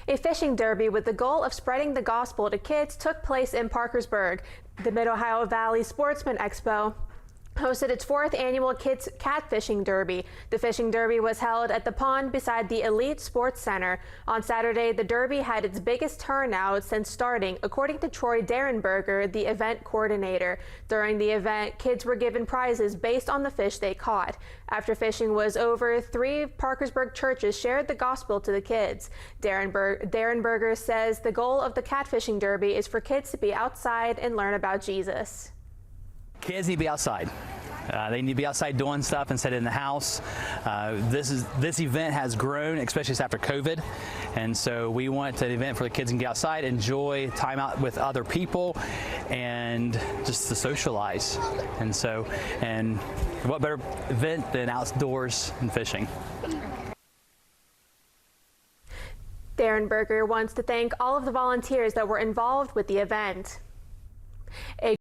A fishing derby with the goal of spreading the gospel to kids took place in Parkersburg. The Mid-Ohio Valley Sportsman Expo hosted its 4th annual Kids Catfishing Derby. The fishing derby was held at the pond beside the Elite Sports Center. On Saturday, the derby had its biggest turnout since starting, according to Troy Derenberger, the event coordinator. During the event, kids were given prizes based on the fish they caught. After fishing was over, 3 Parkersburg churches shared the gospel to the kids. Derenberger says the goal of the Catfishing Derby is for kids to be outside and learn about Jesus. Kids need to be outside. They need to be outside doing stuff instead of in the house. This event has grown, especially after COVID, and so we want an event for the kids to get outside, enjoy time out with other people, and just to socialize. And what better event than outdoors and fishing? Derenberger wants to thank all of the volunteers that were involved with the event.